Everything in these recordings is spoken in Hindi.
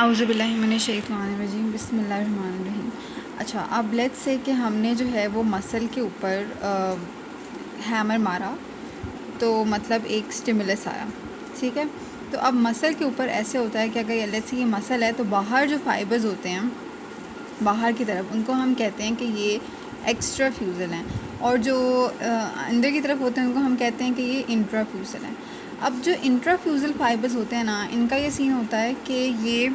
औज़ुबिल्लाहि मिनश्शैतानिर्रजीम बिस्मिल्लाहिर्रहमानिर्रहीम। अच्छा, अब लेट्स से कि हमने जो है वो मसल के ऊपर हैमर मारा, तो मतलब एक स्टिमुलस आया, ठीक है। तो अब मसल के ऊपर ऐसे होता है कि अगर लेट्स से ये मसल है तो बाहर जो फाइबर्स होते हैं बाहर की तरफ, उनको हम कहते हैं कि ये एक्स्ट्राफ्यूज़ल हैं, और जो अंदर की तरफ होते हैं उनको हम कहते हैं कि ये इंट्राफ्यूज़ल हैं। अब जो इंट्राफ्यूज़ल फाइबर्स होते हैं ना, इनका ये सीन होता है कि ये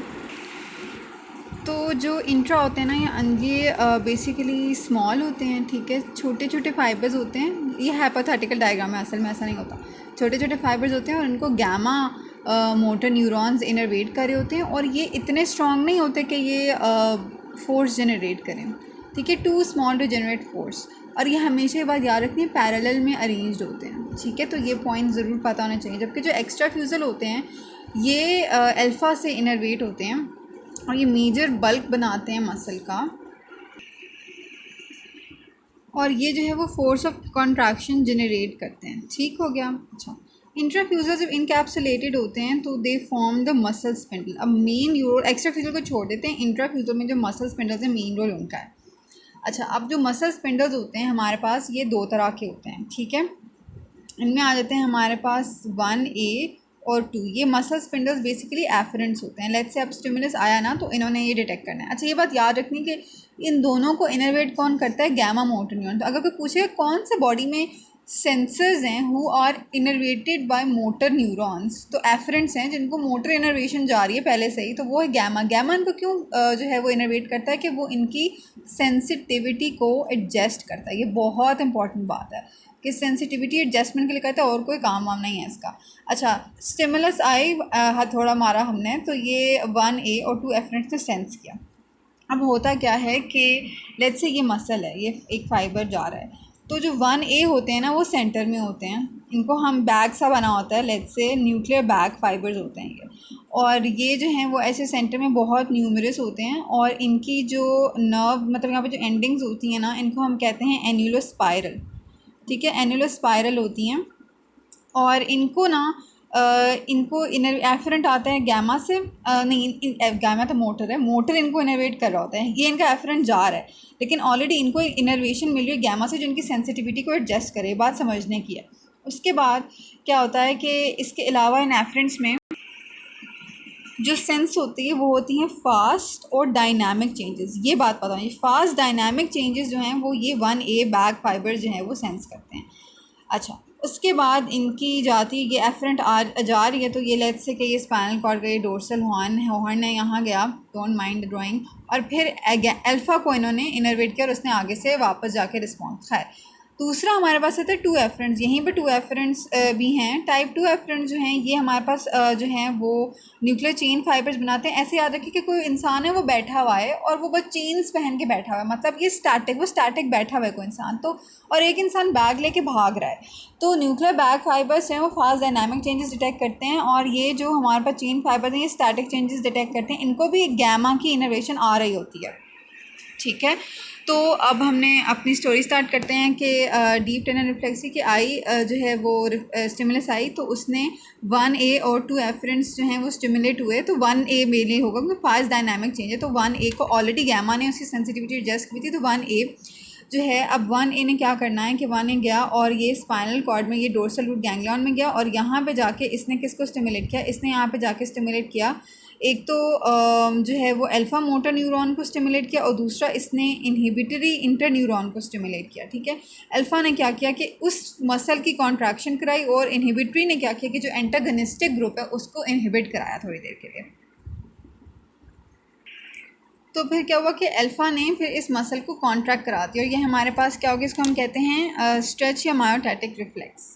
तो जो इंट्रा होते हैं ना, ये बेसिकली स्मॉल होते हैं, ठीक है। छोटे छोटे फाइबर्स होते हैं, ये हाइपोथेटिकल डायग्राम है, असल में ऐसा नहीं होता। छोटे छोटे फाइबर्स होते हैं और इनको गैमा मोटर न्यूरॉन्स इनर्वेट कर रहे होते हैं, और ये इतने स्ट्रॉन्ग नहीं होते कि ये फोर्स जनरेट करें, ठीक है। Too small to generate force, और ये हमेशा ये बात याद रखनी है, पैरेलल में अरेंज्ड होते हैं, ठीक है। तो ये पॉइंट ज़रूर पता होना चाहिए। जबकि जो एक्स्ट्रा फ्यूज़ल होते हैं ये अल्फ़ा से इनर्वेट होते हैं, और ये मेजर बल्क बनाते हैं मसल का, और ये जो है वो फोर्स ऑफ कॉन्ट्रैक्शन जनरेट करते हैं, ठीक हो गया। अच्छा, इंट्राफ्यूज़ल जब इनकैप्सुलेटेड होते हैं तो they form the muscle spindle. अब मेन रोल एक्स्ट्राफ्यूज़ल को छोड़ देते हैं, इंट्राफ्यूज़ल में जो मसल स्पिंडल्स है मेन रोल उनका है। अच्छा, अब जो मसल स्पिंडल्स होते हैं हमारे पास ये दो तरह के होते हैं, ठीक है। इनमें आ जाते हैं हमारे पास 1A और 2। ये मसल स्पिंडल्स बेसिकली एफरेंट्स होते हैं। लेट्स से अब स्टिमुलस आया ना, तो इन्होंने ये डिटेक्ट करना है। अच्छा, ये बात याद रखनी कि इन दोनों को इनर्वेट कौन करता है, गैमा मोटर न्यूरॉन। तो अगर कोई पूछेगा कौन से बॉडी में सेंसर्स हैं who are innervated by motor neurons, तो एफरेंट्स हैं जिनको मोटर इनर्वेशन जा रही है पहले से ही, तो वो है गैमा। गैमा इनको क्यों जो है वो इनर्वेट करता है कि वो इनकी सेंसिटिविटी को एडजस्ट करता है। ये बहुत इंपॉर्टेंट बात है कि सेंसिटिविटी एडजस्टमेंट के लिए करता है, और कोई काम वाम नहीं है इसका। अच्छा, स्टिमुलस आई, हथौड़ा मारा हमने, तो ये 1A और 2 एफरेंट्स ने सेंस किया। अब होता क्या है कि लेट्स से ये मसल है, ये एक फाइबर जा रहा है, तो जो 1A होते हैं ना वो सेंटर में होते हैं। इनको हम बैग सा बना होता है, let's say nuclear bag fibres होते हैं ये, और ये जो हैं वो ऐसे सेंटर में बहुत न्यूमरस होते हैं, और इनकी जो नर्व मतलब यहाँ पे जो एंडिंग्स होती हैं ना, इनको हम कहते हैं एन्युलर स्पाइरल, ठीक है। एन्युलर स्पाइरल होती हैं, और इनको ना इनको इनर एफरेंट आता है गैमा से, नहीं गैमा तो मोटर है, मोटर इनको इनर्वेट कर रहा होता है, ये इनका एफरेंट जा रहा है, लेकिन ऑलरेडी इनको इनर्वेशन मिल रही है गैमा से जो इनकी सेंसिटिविटी को एडजस्ट करे। बात समझने की है। उसके बाद क्या होता है कि इसके अलावा इन एफरेंट्स में जो सेंस होती है वो होती हैं फास्ट और डायनामिक चेंजेस। ये बात पता है, फास्ट डायनामिक चेंजेस जो हैं वो ये 1A बैग फाइबर जो हैं वो सेंस करते हैं। अच्छा, उसके बाद इनकी जाती ये एफरेंट जा रही है, तो ये लेट्स से कि ये स्पाइनल कॉर्ड का ये डोर्सल हॉर्न है, यहाँ गया, डोंट माइंड ड्राइंग, और फिर अल्फ़ा को इन्होंने इनर्वेट किया और उसने आगे से वापस जाके रिस्पॉन्स। खैर, दूसरा हमारे पास आता है 2 एफरेंट्स। यहीं पे 2 एफरेंट्स भी हैं। टाइप 2 एफरेंट्स जो हैं ये हमारे पास जो हैं वो न्यूक्लियर चेन फाइबर्स बनाते हैं। ऐसे याद रखिए कि कोई इंसान है वो बैठा हुआ है और वो बस चेन्स पहन के बैठा हुआ है, मतलब ये स्टैटिक बैठा हुआ है कोई इंसान, तो और एक इंसान बैग लेके भाग रहा है। तो न्यूक्लियर बैग फाइबर्स हैं वो फास्ट डायनामिक चेंजेस डिटेक्ट करते हैं, और ये जो हमारे पास चेन फाइबर्स हैं ये स्टैटिक चेंजेस डिटेक्ट करते हैं। इनको भी गैमा की इनर्वेशन आ रही होती है, ठीक है। तो अब हमने अपनी स्टोरी स्टार्ट करते हैं कि डीप टेनर रिफ्लेक्सी की आई जो है वो स्टिमुलस आई, तो उसने 1A और 2 एफरेंट्स जो हैं वो स्टिमुलेट हुए, तो 1A मेनली होगा क्योंकि फास्ट डायनामिक चेंज है। तो 1A को ऑलरेडी गैमा ने उसकी सेंसिटिविटी एडजस्ट की थी, तो 1A जो है, अब 1A ने क्या करना है कि 1A गया और ये स्पाइनल कॉर्ड में, ये डोर्सल रूट गैंग्लियन में गया, और यहाँ पे जाके इसने किसको स्टिमुलेट किया, इसने यहाँ पे जाके स्टिमुलेट किया एक तो जो है वो अल्फ़ा मोटर न्यूरॉन को स्टिमुलेट किया, और दूसरा इसने इनहिबिटरी इंटर न्यूरॉन को स्टिमुलेट किया, ठीक है। अल्फ़ा ने क्या किया कि उस मसल की कॉन्ट्रैक्शन कराई, और इनहिबिटरी ने क्या किया कि जो एंटागनिस्टिक ग्रुप है उसको इनहिबिट कराया थोड़ी देर के लिए। तो फिर क्या हुआ कि अल्फ़ा ने फिर इस मसल को कॉन्ट्रैक्ट करा दिया, और ये हमारे पास क्या होगा, इसको हम कहते हैं स्ट्रेच या मायोटैटिक रिफ्लेक्स।